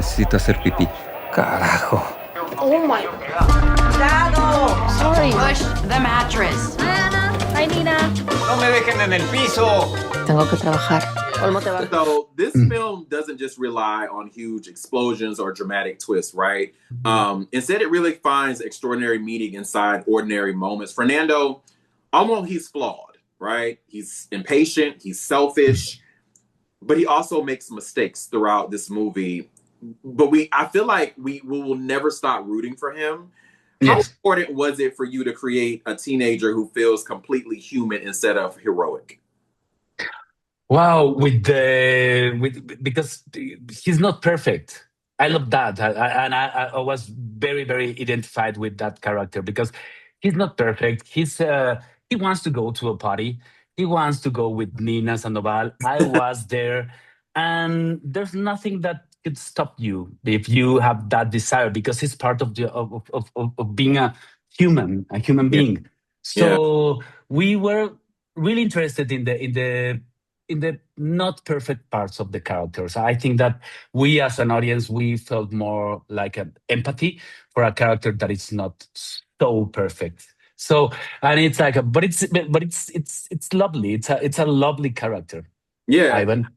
necesito hacer pipí. Carajo. Oh my God. ¡Cuidado! Sorry. Push the mattress. Hi, Nina. No me dejen en el piso. Tengo que trabajar. Olmo te va. So this film doesn't just rely on huge explosions or dramatic twists, right? Instead, it really finds extraordinary meaning inside ordinary moments. Fernando, Olmo, he's flawed, right? He's impatient, he's selfish, but he also makes mistakes throughout this movie. But I feel like we will never stop rooting for him. How important was it for you to create a teenager who feels completely human instead of heroic? Wow, because he's not perfect. I love that, I was very, very identified with that character because he's not perfect. He wants to go to a party. He wants to go with Nina Sandoval. I was there, and there's nothing that could stop you if you have that desire because it's part of of being a human being. So we were really interested in the not perfect parts of the characters. I think that we as an audience, we felt more like an empathy for a character that is not so perfect. So, and it's like, but it's lovely. It's a lovely character. Yeah. Ivan.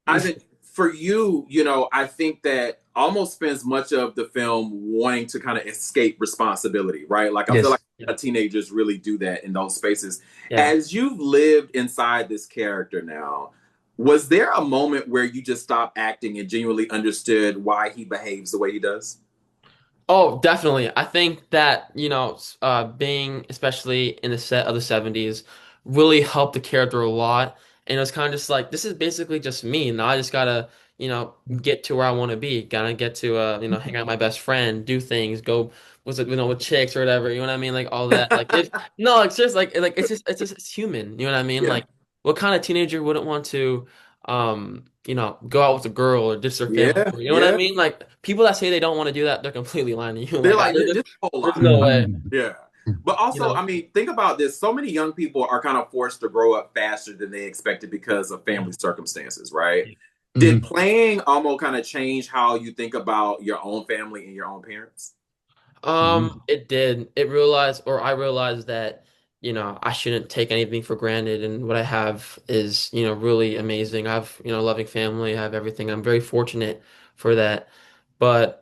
Ivan, for you, I think that almost spends much of the film wanting to kind of escape responsibility, right? Like I feel like teenagers really do that in those spaces. Yeah. As you've lived inside this character now, was there a moment where you just stopped acting and genuinely understood why he behaves the way he does? Oh, definitely. I think that, being especially in the set of the 70s really helped the character a lot. And it was kind of just like, this is basically just me. Now I just gotta, get to where I want to be. Gotta get to, hang out with my best friend, do things, go with chicks or whatever. You know what I mean? Like all that. Like, no, it's just like it's human. You know what I mean? Yeah. Like, what kind of teenager wouldn't want to, go out with a girl or ditch their family? You know what I mean? Like people that say they don't want to do that, they're completely lying to you. They're like this whole there's lot. no way. Yeah. But also, I mean, think about this. So many young people are kind of forced to grow up faster than they expected because of family circumstances, right? Did playing Olmo kind of change how you think about your own family and your own parents? It did. I realized that, I shouldn't take anything for granted, and what I have is, really amazing. I have, a loving family, I have everything. I'm very fortunate for that. But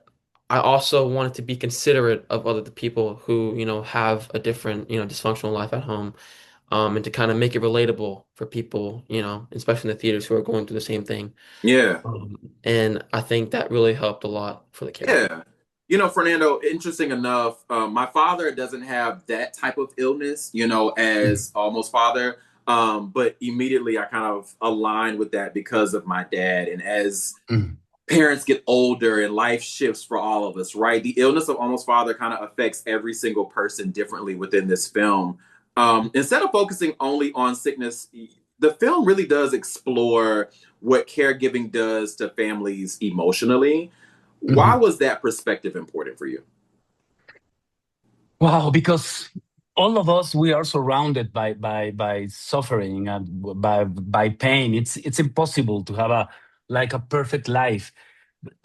I also wanted to be considerate of other people who, have a different, dysfunctional life at home. And to kind of make it relatable for people, especially in the theaters who are going through the same thing. Yeah. And I think that really helped a lot for the character. Yeah. Fernando, interesting enough, my father doesn't have that type of illness, as Olmo's father. But immediately I kind of aligned with that because of my dad. And as parents get older and life shifts for all of us, right? The illness of Olmo's father kind of affects every single person differently within this film. Instead of focusing only on sickness, the film really does explore what caregiving does to families emotionally. Why was that perspective important for you? Wow, because all of us, we are surrounded by suffering and by pain. It's impossible to have a perfect life,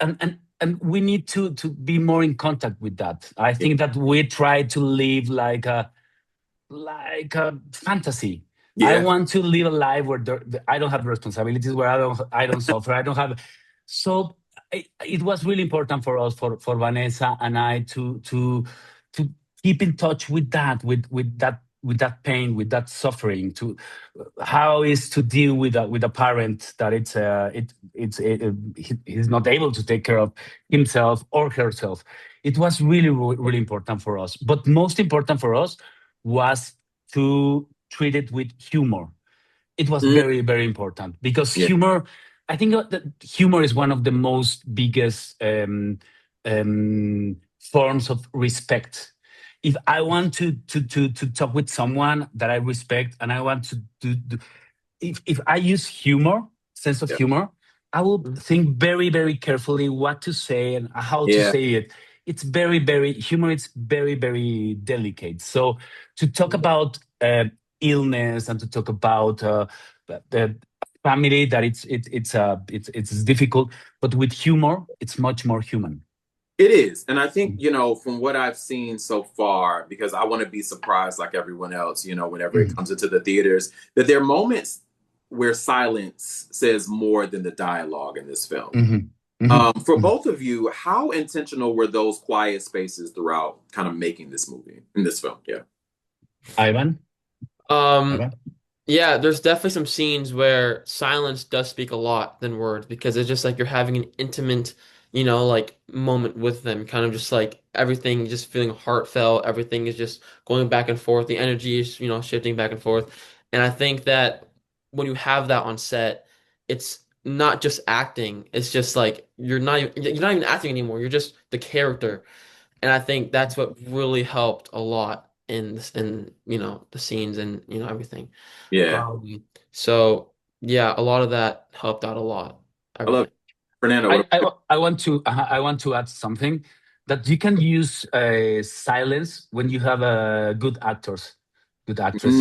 and we need to be more in contact with that. I think that we try to live like a fantasy. Yeah. I want to live a life where I don't have responsibilities, where I don't suffer. I don't have. So it was really important for us, for Vanessa and I, to keep in touch with that, with that pain, with that suffering. To how is to deal with a parent that he's not able to take care of himself or herself. It was really, really important for us. But most important for us was to treat it with humor. It was very, very important because humor, I think that humor is one of the most biggest forms of respect. If I want to talk with someone that I respect, and I want to do if I use humor, sense of humor, I will think very, very carefully what to say and how to say it. It's very, very humor. It's very, very delicate. So to talk about illness and to talk about the family that it's difficult, but with humor, it's much more human. It is. And I think, from what I've seen so far, because I want to be surprised like everyone else, whenever it Mhm. comes into the theaters, that there are moments where silence says more than the dialogue in this film. Mhm. Mhm. For Mhm. both of you, how intentional were those quiet spaces throughout kind of making this movie, in this film? Yeah. Ivan, Um, Ivan. Yeah, there's definitely some scenes where silence does speak a lot than words because it's just like you're having an intimate, like moment with them, kind of just like everything just feeling heartfelt, everything is just going back and forth, the energy is, shifting back and forth. And I think that when you have that on set, it's not just acting, it's just like you're not even acting anymore, you're just the character. And I think that's what really helped a lot in this, in the scenes and everything. Yeah. So yeah, a lot of that helped out a lot. I love Everything. it. Fernando, what I, about I I want to add something that you can use silence when you have good actors, good you? actress.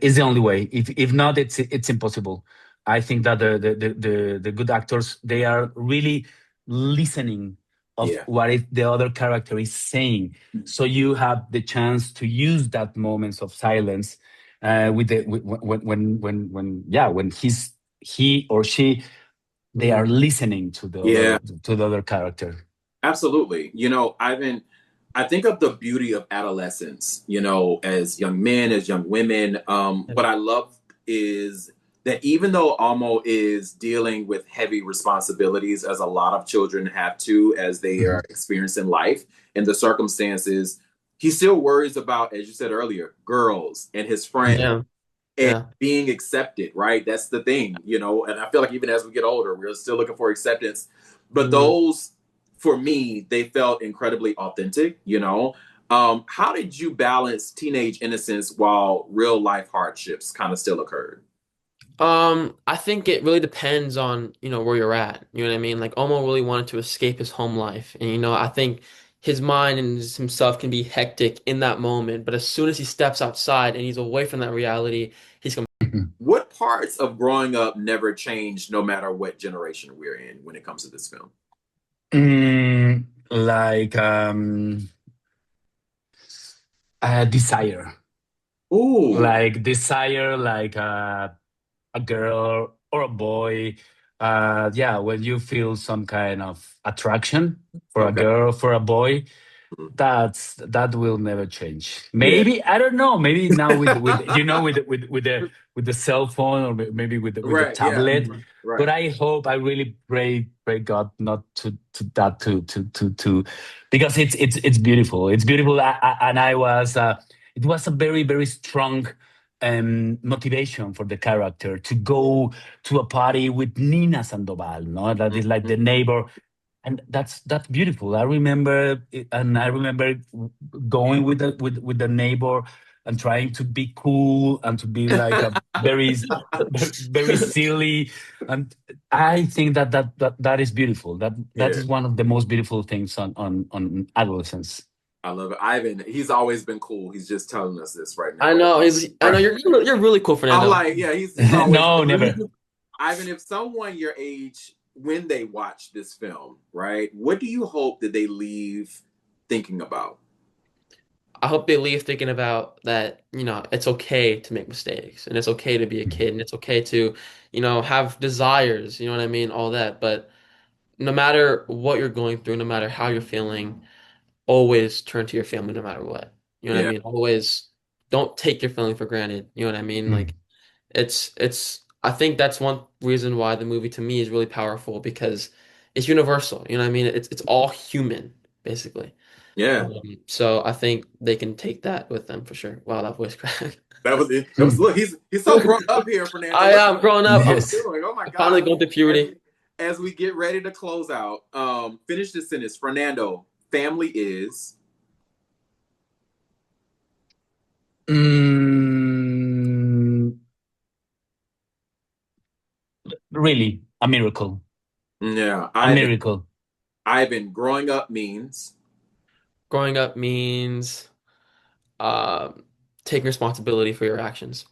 Is the only way. If not, it's impossible. I think that the good actors, they are really listening of Yeah. what the other character is saying. So you have the chance to use that moments of silence with the when he or she, they are listening Yeah. to the other character. Absolutely. Ivan, I think of the beauty of adolescence, as young men, as young women. What I love is that even though Almo is dealing with heavy responsibilities, as a lot of children have to, as they are Mhm. experiencing life and the circumstances, he still worries about, as you said earlier, girls and his friends Yeah, and yeah. being accepted, right? That's the thing, and I feel like even as we get older, we're still looking for acceptance. But Mhm. those, for me, they felt incredibly authentic. How did you balance teenage innocence while real life hardships kind of still occurred? I think it really depends on, where you're at. You know what I mean? Like Omo really wanted to escape his home life. And I think his mind and himself can be hectic in that moment, but as soon as he steps outside and he's away from that reality, he's What parts of growing up never changed, no matter what generation we're in when it comes to this film? Like desire, Ooh, like a girl or a boy. Yeah, when you feel some kind of attraction for a okay. girl, for a boy, Mhm. that will never change. Yeah. Maybe, I don't know. Maybe now with the cell phone, or maybe with the Right. Yeah. tablet. But Right. I hope, I really pray God not to, because it's beautiful. It's beautiful, and it was a very very strong motivation for the character to go to a party with Nina Sandoval. No, that is like Mhm. the neighbor, and that's beautiful. I remember it, and I remember going with the neighbor and trying to be cool and to be like a very very silly. And I think that is beautiful. That Yeah. is one of the most beautiful things on adolescence. I love it. Ivan, he's always been cool. He's just telling us this right I now. know I know Right. you're really cool, I'm Fernando. like, yeah, he's always No, cool. never. Ivan, if someone your age, when they watch this film, right, what do you hope that they leave thinking about? I hope they leave thinking about that, it's okay to make mistakes and it's okay to be a kid and it's okay to, have desires, you know what I mean? All that. But no matter what you're going through, no matter how you're feeling, always turn to your family no matter what. You know what I Yeah. mean? Always don't take your feeling for granted. You know what I mean? Like I think that's one reason why the movie to me is really powerful because it's universal. You know what I mean? It's all human, basically. Yeah. So I think they can take that with them for sure. Wow, that voice crack. That was it. That was, look, he's so grown up here, Fernando. I Look am growing up. what I'm, he's doing. Oh my I'm finally God. going through As puberty. we, as we get ready to close out, finish this sentence. Fernando, family is. Mm, really, a miracle. Yeah. A Ivan. miracle. Ivan, growing up means. Growing up means um, taking responsibility for your actions.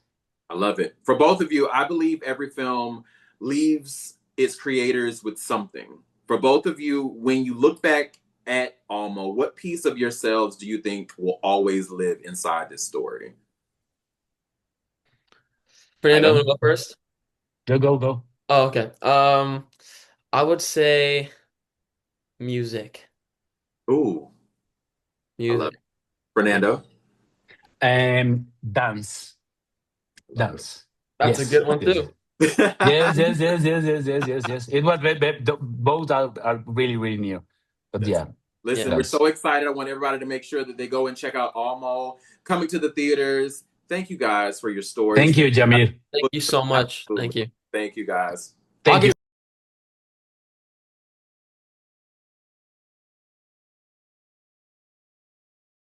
I love it. For both of you, I believe every film leaves its creators with something. For both of you, when you look back at Olmo, what piece of yourselves do you think will always live inside this story? Fernando, Aivan? want to go first? Go. Oh, okay. I would say music. Ooh, I love Music. it. Fernando? Dance. Love it. Dance. That's a Yes. good one Yes. too. Yes. It was both are really, really new. But yeah, Listen, Yeah. we're dance. so excited. I want everybody to make sure that they go and check out Olmo coming to the theaters. Thank you guys for your stories. Thank you, Jamir. Thank you so much. Thank you. Thank you guys. Thank you.